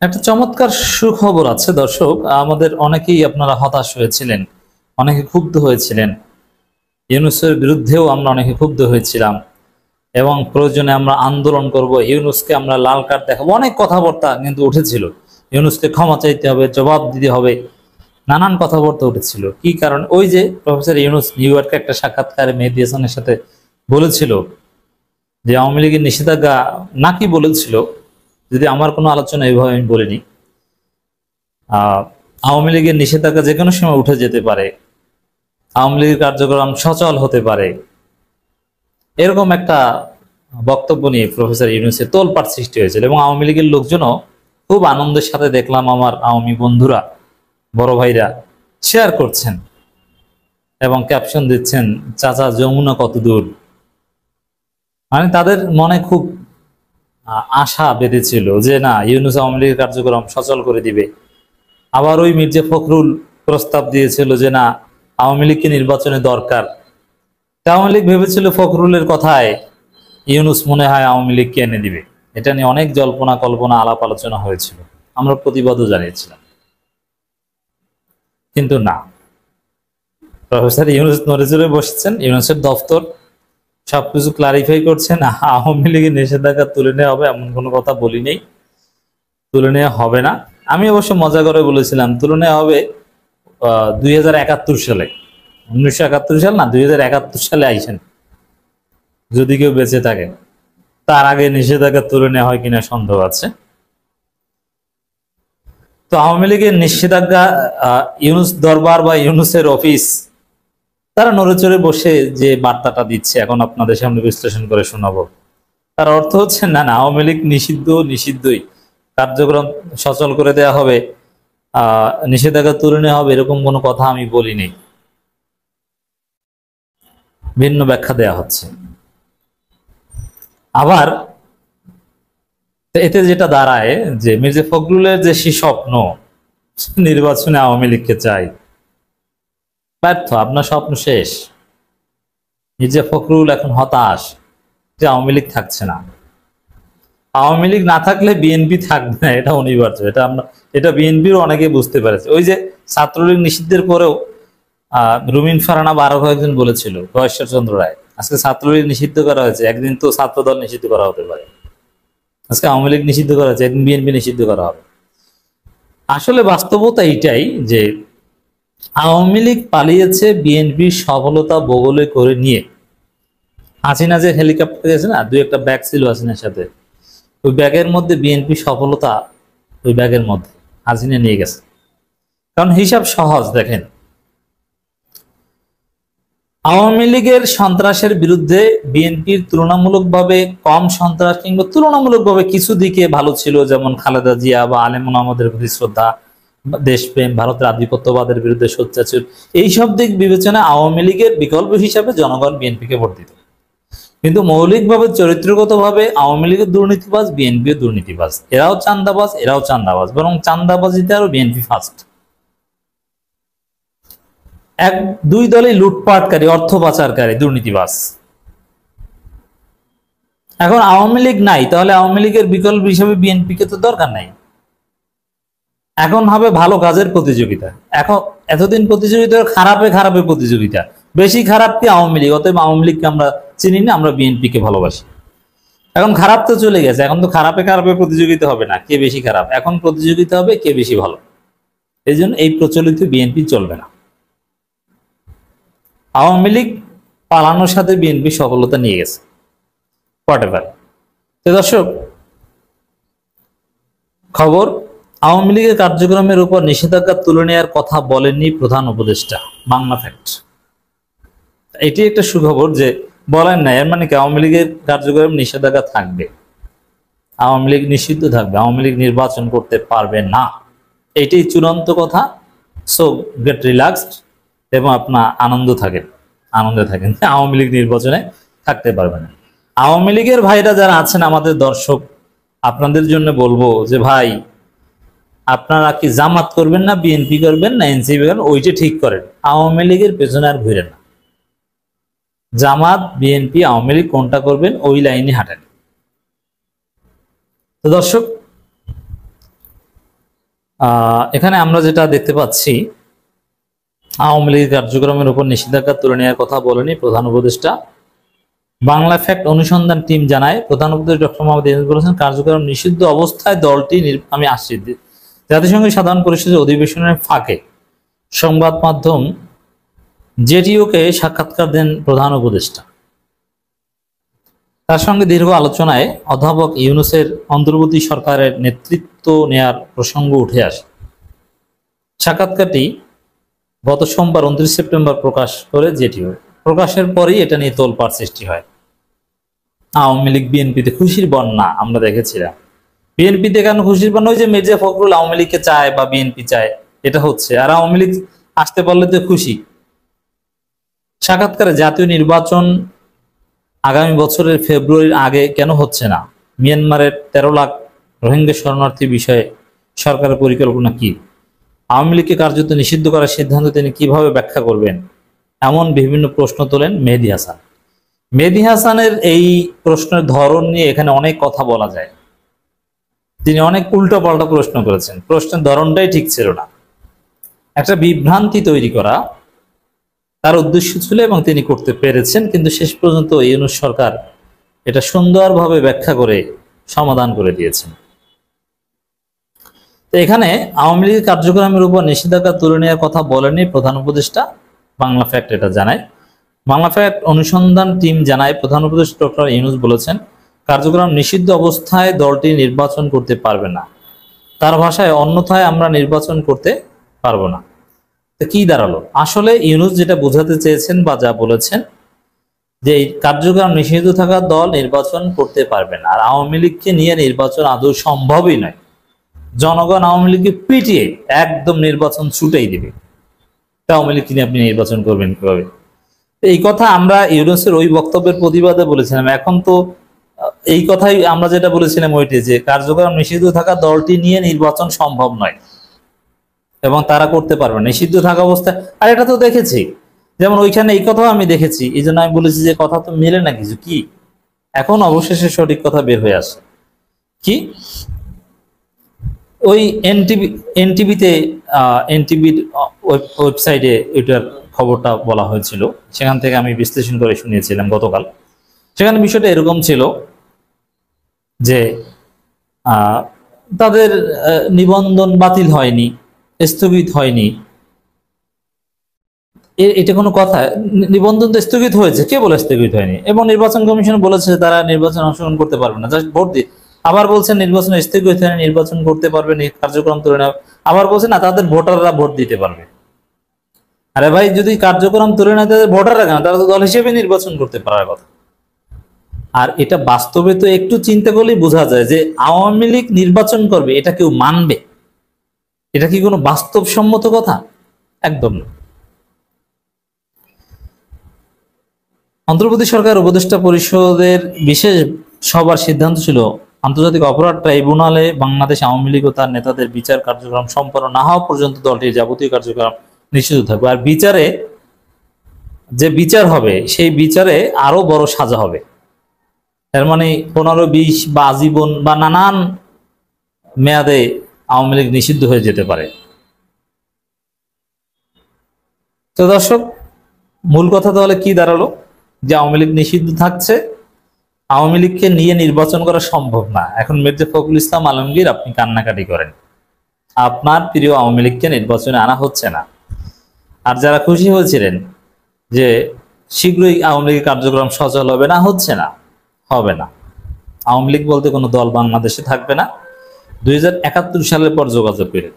একটা চমৎকার সুখবর আছে দর্শক, আমাদের অনেকেই আপনারা হতাশ হয়েছিলেন, অনেকে ক্ষুব্ধ হয়েছিলেন। ইউনূসের বিরুদ্ধেও আমরা অনেকে ক্ষুব্ধ হয়েছিলাম এবং প্রয়োজনে আমরা আন্দোলন করব, ইউনূসকে আমরা লাল কার্ড দেখাবো, অনেক কথাবার্তা কিন্তু উঠেছিল। ইউনূসকে ক্ষমা চাইতে হবে, জবাব দিতে হবে, নানান কথাবার্তা উঠেছিল। কি কারণে? ওই যে প্রফেসর ইউনূস নিউ ইয়র্কে একটা সাক্ষাৎকারে মেহেদী হাসানের সাথে বলেছিল যে আওয়ামী লীগের নিষেধাজ্ঞা নাকি বলেছিল, যদি আমার কোনো আলোচনা এইভাবে আমি বলিনি, আওয়ামী লীগের নিষেধাজ্ঞা যে কোনো সময় উঠে যেতে পারে, আওয়ামী লীগের কার্যক্রম সচল হতে পারে, এরকম একটা বক্তব্য নিয়ে প্রফেসর ইউনূসের তোলপাড় সৃষ্টি হয়েছিল। এবং আওয়ামী লীগের লোকজনও খুব আনন্দের সাথে দেখলাম, আমার আওয়ামী বন্ধুরা, বড় ভাইরা শেয়ার করছেন এবং ক্যাপশন দিচ্ছেন, চাচা যমুনা কত দূর। মানে তাদের মনে খুব আশা বেঁধেছিল যে না, ইউনূস আওয়ামী লীগের কার্যক্রম সচল করে দিবে। আবার ওই মির্জা ফখরুল প্রস্তাব দিয়েছিল যে না, আওয়ামী লীগকে নির্বাচনে দরকার। আওয়ামী লীগ ভেবেছিল ফখরুলের কথায় ইউনূস মনে হয় আওয়ামী লীগকে এনে দিবে। এটা নিয়ে অনেক জল্পনা কল্পনা আলাপ আলোচনা হয়েছিল, আমরা প্রতিবাদও জানিয়েছিলাম। কিন্তু না, প্রফেসর ইউনূস নড়েচড়ে বসেছেন, ইউনূসের দপ্তর সবকিছু ক্লারিফাই করছেন। আওয়ামী লীগের নিষেধাজ্ঞা তুলে নেওয়া হবে এমন কোনো কথা বলি নেই, তুলে নেওয়া হবে না। আমি অবশ্য মজা করে বলেছিলাম তুলে নেওয়া হবে 2071 সালে। 1971 সাল না, 2071 সালে আইসেন যদি কেউ বেঁচে থাকে। তার আগে নিষেধাজ্ঞা তুলে নেওয়া হয় কিনা সন্দেহ আছে। তো আওয়ামী লীগের নিষেধাজ্ঞা, ইউনূস দরবার বা ইউনূসের অফিস, তারা নড়েচড়ে বসে যে বার্তাটা দিচ্ছে এখন আপনাদের সামনে বিশ্লেষণ করে শোনাবো। তার অর্থ হচ্ছে না না, আওয়ামী লীগ নিষিদ্ধই, কার্যক্রম সচল করে দেওয়া হবে, নিষেধাজ্ঞা তুলে নেওয়া হবে, এরকম কোনো কথা আমি বলিনি। ভিন্ন ব্যাখ্যা দেয়া হচ্ছে। আবার এতে যেটা দাঁড়ায় যে মির্জা ফখরুলের যে সেই স্বপ্ন, নির্বাচনে আওয়ামী লীগকে চাই, ব্যর্থ, আপনার স্বপ্ন শেষ। মির্জা ফখরুল এখন হতাশ যে আওয়ামী লীগ থাকছে না। আওয়ামী লীগ না থাকলে বিএনপি থাকবে না, এটা অনিবার্য। এটা বিএনপির অনেকে বুঝতে পেরেছে। ওই যে ছাত্রলীগ নিষিদ্ধের পরেও রুমিন ফারহানা বা আরো কয়েকজন বলেছিল, ঈশ্বর চন্দ্র রায়, আজকে ছাত্রলীগ নিষিদ্ধ করা হয়েছে, একদিন তো ছাত্রদল নিষিদ্ধ করা হতে পারে। আজকে আওয়ামী লীগ নিষিদ্ধ করা হয়েছে, একদিন বিএনপি নিষিদ্ধ করা হবে। আসলে বাস্তবতা এইটাই যে আওয়ামী লীগ পালিয়েছে বিএনপির সফলতা বগলে করে নিয়ে। হাসিনা যে হেলিকপ্টার গেছে না, দুই একটা ব্যাগ ছিল হাসিনার সাথে, ওই ব্যাগের মধ্যে বিএনপি সফলতা, ওই ব্যাগের মধ্যে হাসিনা নিয়ে গেছে। কারণ হিসাব সহজ, দেখেন, আওয়ামী লীগের সন্ত্রাসের বিরুদ্ধে বিএনপির তুলনামূলকভাবে কম সন্ত্রাস, কিংবা তুলনামূলকভাবে কিছু দিকে ভালো ছিল, যেমন খালেদা জিয়া বা আলেম ওলামাদের প্রতি শ্রদ্ধা, দেশপ্রেম, ভারতের আধিপত্যবাদের বিরুদ্ধে সোচ্চার, এইসব দিক বিবেচনায় আওয়ামী লীগের বিকল্প হিসাবে জনগণ বিএনপিকে ভোট দিত। কিন্তু মৌলিকভাবে চরিত্রগতভাবে আওয়ামী লীগের দুর্নীতিবাজ, বিএনপিও দুর্নীতিবাজ, এরাও চান্দাবাজ, বরং চান্দাবাজিতে আরো বিএনপি ফার্স্ট। দুই দলই লুটপাটকারী, অর্থ পাচারকারী, দুর্নীতিবাজ। এখন আওয়ামী লীগ নাই, তাহলে আওয়ামী লীগের বিকল্প হিসেবে বিএনপিকে তো দরকার নাই। এখন হবে ভালো কাজের প্রতিযোগিতা। এখন এতদিন প্রতিযোগিতা খারাপে প্রতিযোগিতা, বেশি খারাপ কি আওয়ামী লীগ, অতএব আওয়ামী লীগকে আমরা চিনি না, আমরা বিএনপিকে ভালোবাসি। এখন খারাপ তো চলে গেছে, এখন তো খারাপে প্রতিযোগিতা হবে না কে বেশি খারাপ, এখন প্রতিযোগিতা হবে কে বেশি ভালো। এই জন্য এই প্রচলিত বিএনপি চলবে না। আওয়ামী লীগ পালানোর সাথে বিএনপি সফলতা নিয়ে গেছে, হোয়াটএভার। তো দর্শক, খবর, আওয়ামী লীগের কার্যক্রমের উপর নিষেধাজ্ঞা তুলে নেওয়ার কথা বলেননি প্রধান উপদেষ্টা, বাংলা ফ্যাক্ট। এটি একটা সুখবর যে বলেন না, এর মানে কি আওয়ামী লীগের কার্যক্রম নিষেধাজ্ঞা থাকবে, আওয়ামী লীগ নিষিদ্ধ থাকবে, আওয়ামী লীগ নির্বাচন করতে পারবে না, এটাই চূড়ান্ত কথা। সো গেট রিল্যাক্সড এবং আপনার আনন্দে থাকেন আওয়ামী লীগ নির্বাচনে থাকতে পারবে না। আওয়ামী লীগের ভাইরা যারা আছেন, আমাদের দর্শক, আপনাদের জন্য বলবো যে ভাই, আপনারা কি জামাত করবেন না বিএনপি করবেন না এনসিপি করবেন, ওইটা ঠিক করেন। আওয়ামী লীগের পেছনে আর ঘুরেন না। জামাত, বিএনপি, আওয়ামী লীগ কোনটা করবেন, ওই লাইনে হাঁটেন। তো দর্শক, এখানে আমরা যেটা দেখতে পাচ্ছি, আওয়ামী লীগের কার্যক্রমের উপর নিষেধাজ্ঞা তুলে নেওয়ার কথা বলেনি প্রধান উপদেষ্টা। বাংলা ফ্যাক্ট অনুসন্ধান টিম জানায়, প্রধান উপদেষ্টা ডক্টর মোহাম্মদ ইউনূস বলেছেন, কার্যক্রম নিষিদ্ধ অবস্থায় দলটি আমি আসছি। জাতিসংঘের সাধারণ পরিষদের অধিবেশনের ফাঁকে সংবাদ মাধ্যম জেটিওকে সাক্ষাৎকার দেন প্রধান উপদেষ্টা। তার সঙ্গে দীর্ঘ আলোচনায় অধ্যাপক ইউনূসের অন্তর্বর্তী সরকারের নেতৃত্ব নেয়ার প্রসঙ্গ উঠে আসে। সাক্ষাৎকারটি গত সোমবার 29 সেপ্টেম্বর প্রকাশ করে জেটিও। প্রকাশের পরই এটা নিয়ে তোলপাড় সৃষ্টি হয়। আওয়ামী লীগ বিএনপিতে খুশির বন্যা আমরা দেখেছিলাম। বিএনপিতে কেন খুশির বন্যা? ওই যে মির্জা ফখরুল আওয়ামী লীগকে চায় বা বিএনপি চায়, এটা হচ্ছে। আর আওয়ামী লীগ আসতে পারলে তো খুশি। সাক্ষাৎকারে জাতীয় নির্বাচন আগামী বছরের ফেব্রুয়ারির আগে কেন হচ্ছে না? মিয়ানমারের 13 লাখ রোহিঙ্গা শরণার্থী বিষয়ে সরকারের পরিকল্পনা কি? আওয়ামী লীগকে কার্যত নিষিদ্ধ করার সিদ্ধান্ত তিনি কিভাবে ব্যাখ্যা করবেন? এমন বিভিন্ন প্রশ্ন তোলেন মেহেদী হাসান। মেহেদী হাসানের এই প্রশ্নের ধরন নিয়ে এখানে অনেক কথা বলা যায়। তিনি অনেক উল্টোপাল্টা প্রশ্ন করেছেন, প্রশ্নের ধরনটাই ঠিক ছিল না। একটা বিভ্রান্তি তৈরি করা তার উদ্দেশ্য ছিল এবং তিনি করতে পেরেছেন, কিন্তু শেষ পর্যন্ত ইউনূস সরকার এটা সুন্দরভাবে ব্যাখ্যা করে সমাধান করে দিয়েছেন। তো এখানে আওয়ামী লীগের কার্যক্রমের উপর নিষেধাজ্ঞা তুলে নেওয়ার কথা বলেনি প্রধান উপদেষ্টা, বাংলা ফ্যাক্ট এটা জানায়। বাংলা ফ্যাক্ট অনুসন্ধান টিম জানায়, প্রধান উপদেষ্টা ডক্টর ইউনূস বলেছেন, কার্যক্রম নিষিদ্ধ অবস্থায় দলটি নির্বাচন করতে পারবে না। তার ভাষায়, অন্যথায় আমরা নির্বাচন করতে পারবো না। তো কি দাঁড়ালো? আসলে ইউনূস যেটা বোঝাতে চেয়েছেন বা যা বলেছেন, যে এই কার্যক্রম নিষিদ্ধ থাকা দল নির্বাচন করতে পারবে না। আর আওয়ামী লীগকে নিয়ে নির্বাচন আদৌ সম্ভবই নয়। জনগণ আওয়ামী লীগকে পিটিয়ে একদম নির্বাচন ছুটেই দিবে। আওয়ামী লীগকে নিয়ে আপনি নির্বাচন করবেন কিভাবে? এই কথা আমরা ইউনূসের ওই বক্তব্যের প্রতিবাদে বলেছিলাম। এখন তো এই কথাই আমরা যেটা বলেছিলাম ওইটি, যে কার্যক্রম নিষিদ্ধ থাকা দলটি নিয়ে নির্বাচন সম্ভব নয় এবং তারা করতে পারবে না নিষিদ্ধ থাকা অবস্থায়। আর এটা তো দেখেছি, যেমন ওইখানে এই কথাও আমি দেখেছি। এই জন্য আমি বলেছি যে কথা তো মিলে না কিছু। কি এখন অবশেষে সঠিক কথা বের হয়ে আসে কি? ওই এনটিভিতে এনটিভির ওয়েবসাইটে এটার খবরটা বলা হয়েছিল, সেখান থেকে আমি বিশ্লেষণ করে শুনিয়েছিলাম গতকাল। সেখানে বিষয়টা এরকম ছিল যে তাদের নিবন্ধন বাতিল হয়নি, স্থগিত হয়নি। এটা কোনো কথা? নিবন্ধন তো স্থগিত হয়েছে, কে বলে স্থগিত হয়নি? এবং নির্বাচন কমিশন বলেছে তারা নির্বাচন অংশগ্রহণ করতে পারবে না, জাস্ট ভোট দিয়ে। আবার বলছেন নির্বাচন স্থগিত হয়নি, নির্বাচন করতে পারবে, কার্যক্রম তুলে নেওয়া। আবার বলছে না, তাদের ভোটাররা ভোট দিতে পারবে। আরে ভাই, যদি কার্যক্রম তুলে নেয় তাদের ভোটাররা কেন? তারা তো দল হিসেবে নির্বাচন করতে পারার কথা। আর এটা বাস্তবে তো একটু চিন্তা করলেই বোঝা যায় যে আওয়ামী লীগ নির্বাচন করবে এটা কেউ মানবে? এটা কি কোনো বাস্তবসম্মত কথা? একদম না। অন্তর্বর্তী সরকার উপদেষ্টা পরিষদের বিশেষ সভার সিদ্ধান্ত ছিল, আন্তর্জাতিক অপরাধ ট্রাইব্যুনালে বাংলাদেশ আওয়ামী লীগ ও তার নেতাদের বিচার কার্যক্রম সম্পন্ন না হওয়া পর্যন্ত দলটির যাবতীয় কার্যক্রম নিষিদ্ধ থাকবে। আর বিচারে, যে বিচার হবে সেই বিচারে আরো বড় সাজা হবে। এর মানে 15, 20 বা আজীবন বা নানান মেয়াদে আওয়ামী লীগ নিষিদ্ধ হয়ে যেতে পারে। তো দর্শক, মূল কথা তাহলে কি দাঁড়ালো? যে আওয়ামী লীগ নিষিদ্ধ থাকছে, আওয়ামী লীগকে নিয়ে নির্বাচন করা সম্ভব না। এখন মির্জা ফখরুল ইসলাম আলমগীর আপনি কান্নাকাটি করেন, আপনার প্রিয় আওয়ামী লীগকে নির্বাচনে আনা হচ্ছে না। আর যারা খুশি হয়েছিলেন যে শীঘ্রই আওয়ামী লীগের কার্যক্রম সচল হবে, না, হচ্ছে না, হবে না। আওয়ামী লীগ বলতে কোনো দল বাংলাদেশে থাকবে না। 2071 সালের পর যোগাযোগ করে